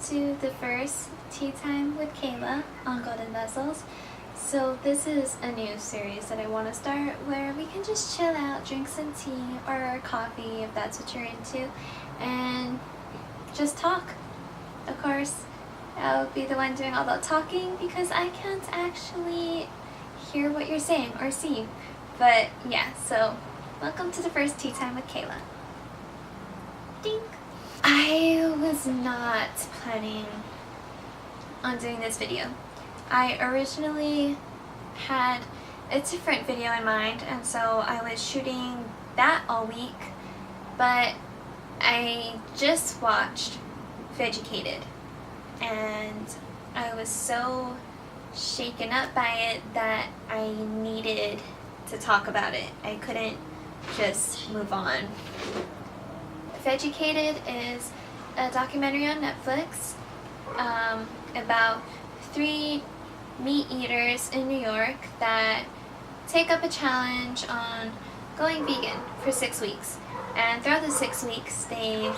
to the first Tea Time with Kayla on Golden Vessels. So this is a new series that I want to start where we can just chill out, drink some tea or coffee if that's what you're into, and just talk. Of course, I'll be the one doing all the talking because I can't actually hear what you're saying or see. But yeah, so welcome to the first Tea Time with Kayla. Ding! I was not planning on doing this video. I originally had a different video in mind, and so I was shooting that all week, but I just watched Vegucated and I was so shaken up by it that I needed to talk about it. I couldn't just move on. Vegucated is a documentary on Netflix about 3 meat eaters in New York that take up a challenge on going vegan for 6 weeks. And throughout the 6 weeks, they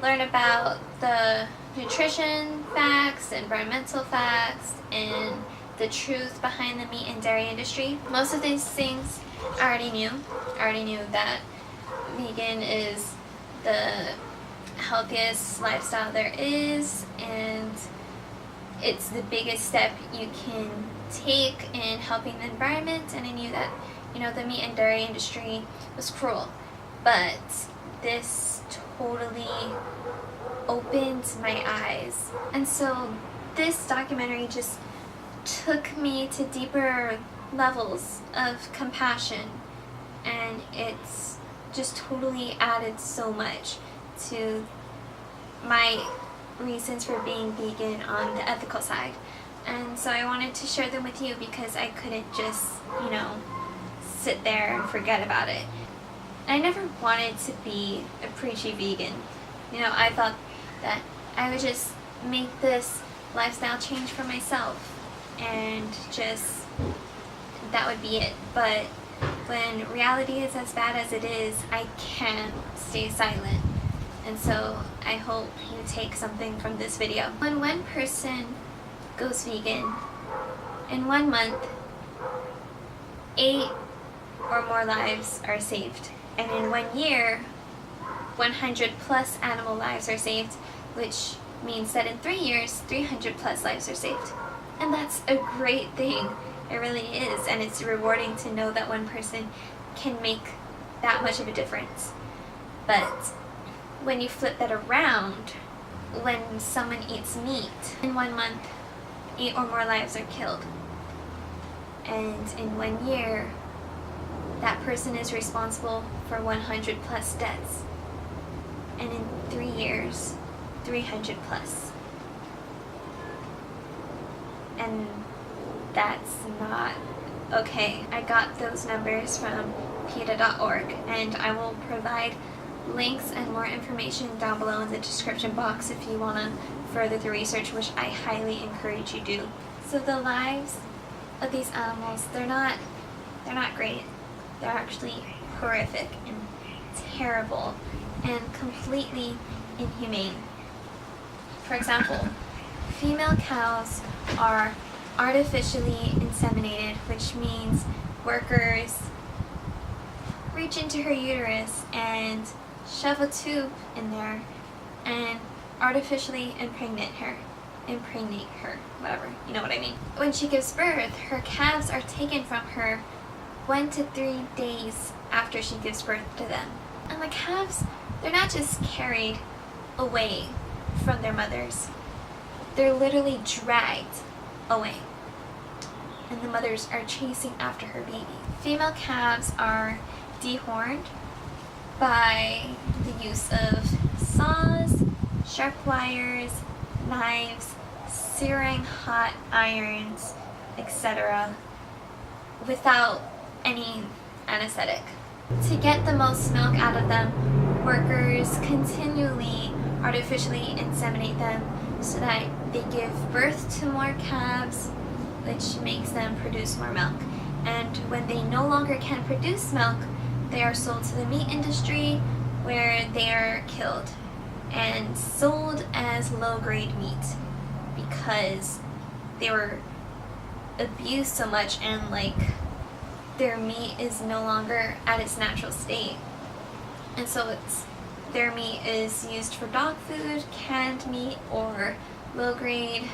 learn about the nutrition facts, environmental facts, and the truth behind the meat and dairy industry. Most of these things I already knew. I already knew that vegan is the healthiest lifestyle there is, and it's the biggest step you can take in helping the environment. And I knew that, you know, the meat and dairy industry was cruel, but this totally opened my eyes. And so this documentary just took me to deeper levels of compassion, and it's just totally added so much to my reasons for being vegan on the ethical side. And so I wanted to share them with you because I couldn't just, you know, sit there and forget about it. I never wanted to be a preachy vegan. You know, I thought that I would just make this lifestyle change for myself and just that would be it. But when reality is as bad as it is, I can't stay silent. And so I hope you take something from this video. When one person goes vegan, in 1 month, 8 or more lives are saved. And in 1 year, 100 plus animal lives are saved, which means that in 3 years, 300 plus lives are saved. And that's a great thing. It really is. And it's rewarding to know that one person can make that much of a difference. But when you flip that around, when someone eats meat, in 1 month, 8 or more lives are killed. And in 1 year, that person is responsible for 100 plus deaths. And in 3 years, 300 plus. And that's not okay. I got those numbers from PETA.org, and I will provide links and more information down below in the description box if you want to further the research, which I highly encourage you do. So the lives of these animals, they're not great. They're actually horrific and terrible and completely inhumane. For example, female cows are artificially inseminated, which means workers reach into her uterus and shove a tube in there and artificially impregnate her, whatever, you know what I mean. When she gives birth, her calves are taken from her 1 to 3 days after she gives birth to them. And the calves, they're not just carried away from their mothers, they're literally dragged away. And the mothers are chasing after her baby. Female calves are dehorned by the use of saws, sharp wires, knives, searing hot irons, etc., without any anesthetic. To get the most milk out of them, workers continually artificially inseminate them so that they give birth to more calves, which makes them produce more milk. And when they no longer can produce milk, they are sold to the meat industry where they are killed. and sold as low-grade meat because they were abused so much, and like their meat is no longer at its natural state, and so their meat is used for dog food, canned meat, or low-grade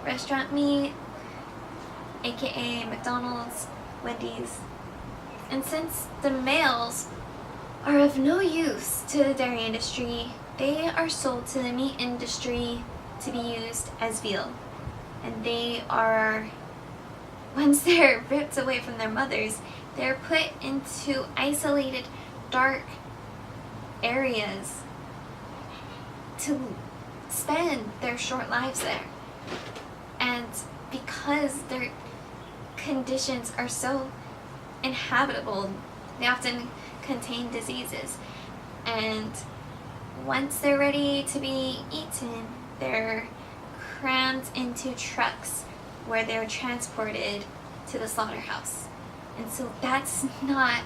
restaurant meat, aka McDonald's, Wendy's. And since the males are of no use to the dairy industry, they are sold to the meat industry to be used as veal. And they are, once they're ripped away from their mothers, they're put into isolated, dark areas to spend their short lives there. And because their conditions are so inhabitable, they often contain diseases. And once they're ready to be eaten, they're crammed into trucks where they're transported to the slaughterhouse. And so that's not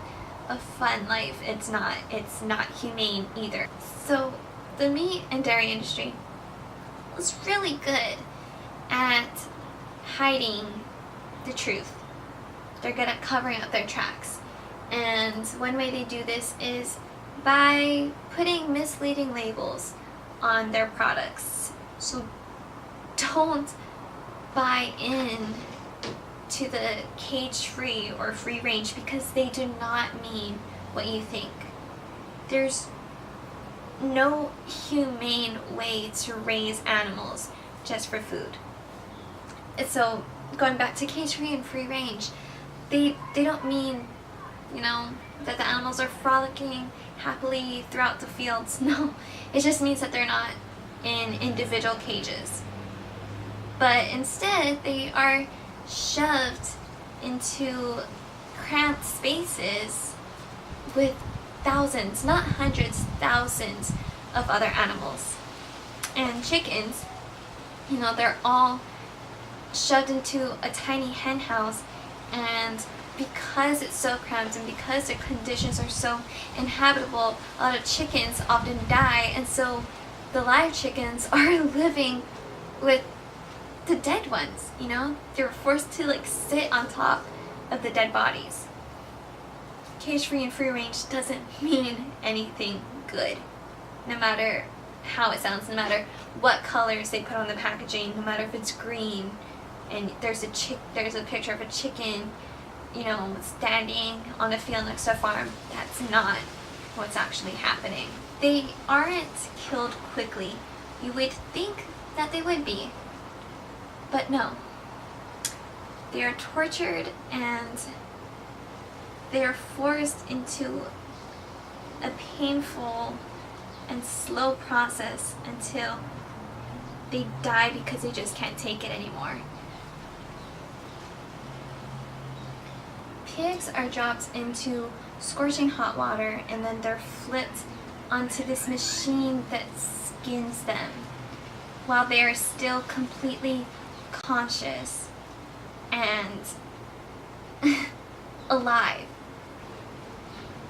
a fun life. It's not humane either. So the meat and dairy industry was really good at hiding the truth. They're good at covering up their tracks. And one way they do this is by putting misleading labels on their products. So don't buy in to the cage-free or free range, because they do not mean what you think. There's no humane way to raise animals just for food. So going back to cage-free and free range, they don't mean, you know, that the animals are frolicking happily throughout the fields. No, it just means that they're not in individual cages. But instead, they are shoved into cramped spaces with thousands, not hundreds, thousands of other animals. And chickens, you know, they're all shoved into a tiny hen house, and because it's so cramped and because their conditions are so inhabitable, a lot of chickens often die, and so the live chickens are living with the dead ones, you know? They're forced to like sit on top of the dead bodies. Cage-free and free range doesn't mean anything good, no matter how it sounds, no matter what colors they put on the packaging, no matter if it's green and there's a picture of a chicken, you know, standing on a field next to a farm. That's not what's actually happening. They aren't killed quickly. You would think that they would be, but no. They are tortured and they are forced into a painful and slow process until they die because they just can't take it anymore. Pigs are dropped into scorching hot water, and then they're flipped onto this machine that skins them while they are still completely conscious and alive.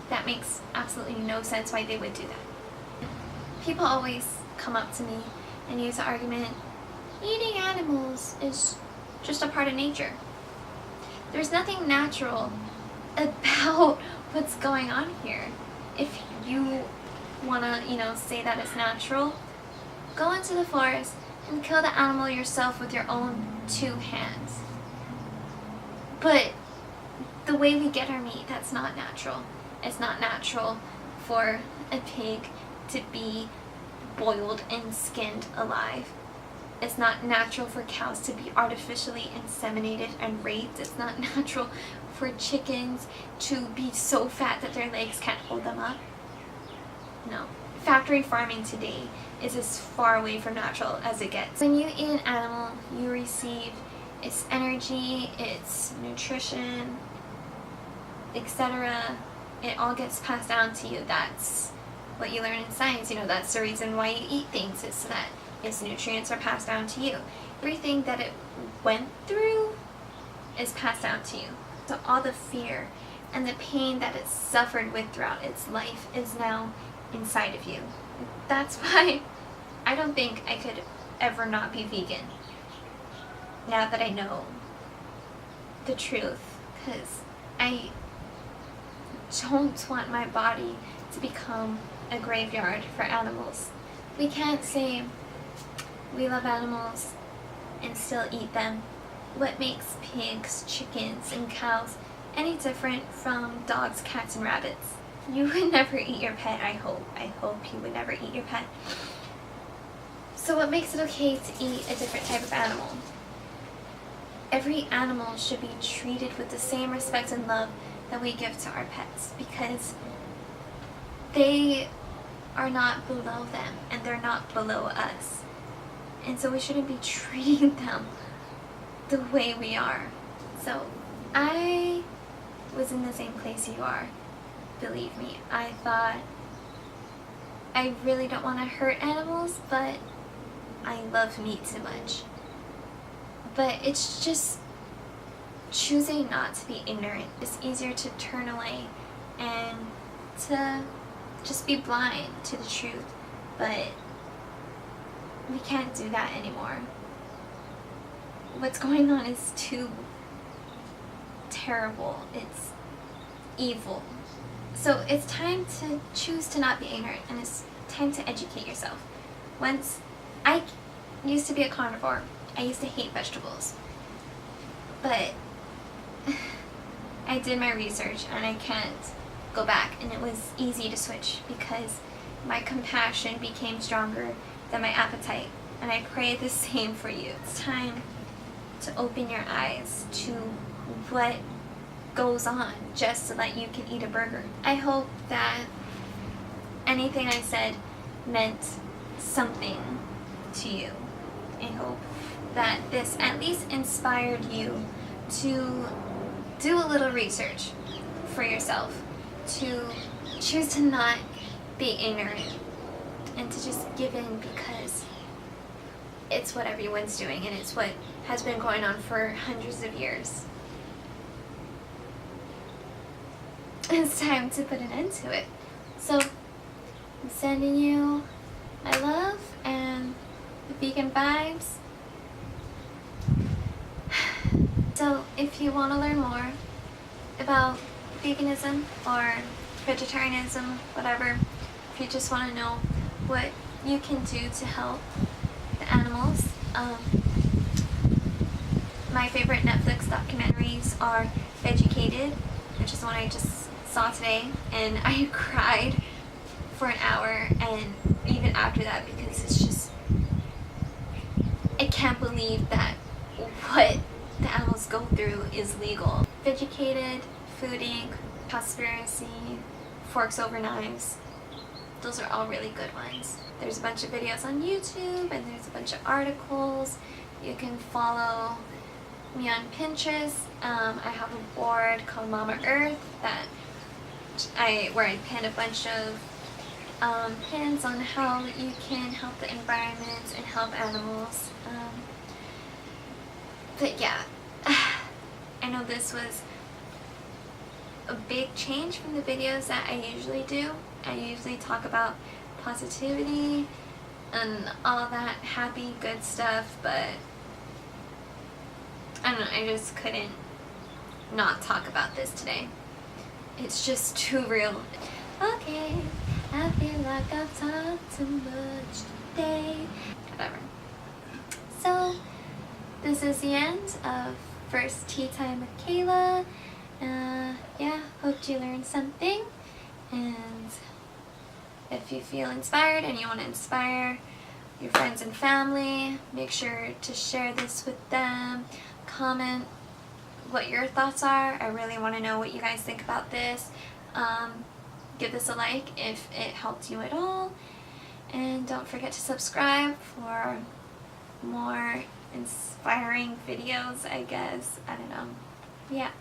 That makes absolutely no sense why they would do that. People always come up to me and use the argument, eating animals is just a part of nature. There's nothing natural about what's going on here. If you want to, you know, say that it's natural, go into the forest and kill the animal yourself with your own 2 hands. But the way we get our meat, that's not natural. It's not natural for a pig to be boiled and skinned alive. It's not natural for cows to be artificially inseminated and raped. It's not natural for chickens to be so fat that their legs can't hold them up. No. Factory farming today is as far away from natural as it gets. When you eat an animal, you receive its energy, its nutrition, etc. It all gets passed down to you. That's what you learn in science. You know, that's the reason why you eat things, is so that its nutrients are passed down to you. Everything that it went through is passed down to you. So all the fear and the pain that it suffered with throughout its life is now inside of you. That's why I don't think I could ever not be vegan now that I know the truth, because I don't want my body to become a graveyard for animals. We can't say we love animals and still eat them. What makes pigs, chickens, and cows any different from dogs, cats, and rabbits? You would never eat your pet, I hope. I hope you would never eat your pet. So what makes it okay to eat a different type of animal? Every animal should be treated with the same respect and love that we give to our pets, because they are not below them and they're not below us. And so we shouldn't be treating them the way we are. So I was in the same place you are. Believe me, I thought I really don't want to hurt animals, but I love meat too much. But it's just choosing not to be ignorant. It's easier to turn away and to just be blind to the truth. But we can't do that anymore. What's going on is too terrible. It's evil. So it's time to choose to not be ignorant, and it's time to educate yourself. Once I used to be a carnivore, I used to hate vegetables, but I did my research and I can't go back, and it was easy to switch because my compassion became stronger than my appetite, and I pray the same for you. It's time to open your eyes to what goes on just so that you can eat a burger. I hope that anything I said meant something to you. I hope that this at least inspired you to do a little research for yourself, to choose to not be ignorant, and to just give in because it's what everyone's doing and it's what has been going on for hundreds of years. It's time to put an end to it. So I'm sending you my love and the vegan vibes. So if you want to learn more about veganism or vegetarianism, whatever, if you just want to know what you can do to help the animals, my favorite Netflix documentaries are Vegucated, which is one I just saw today, and I cried for an hour, and even after that, because it's just, I can't believe that what the animals go through is legal. Vegucated, Food Inc., Cowspiracy, Forks Over Knives, those are all really good ones. There's a bunch of videos on YouTube, and there's a bunch of articles. You can follow me on Pinterest. I have a board called Mama Earth where I pin a bunch of pins on how you can help the environment and help animals. But yeah, I know this was a big change from the videos that I usually do. I usually talk about positivity and all that happy, good stuff, but I don't know, I just couldn't not talk about this today. It's just too real. Okay, I feel like I've talked too much today. Whatever. So, this is the end of First Tea Time with Kayla. Yeah, hope you learned something. And if you feel inspired and you want to inspire your friends and family, make sure to share this with them. Comment what your thoughts are. I really want to know what you guys think about this. Give this a like if it helped you at all. And don't forget to subscribe for more inspiring videos, I guess. I don't know. Yeah.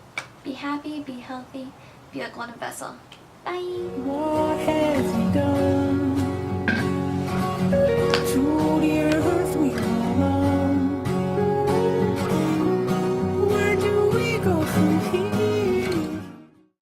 Be happy, be healthy, be a golden vessel. Bye!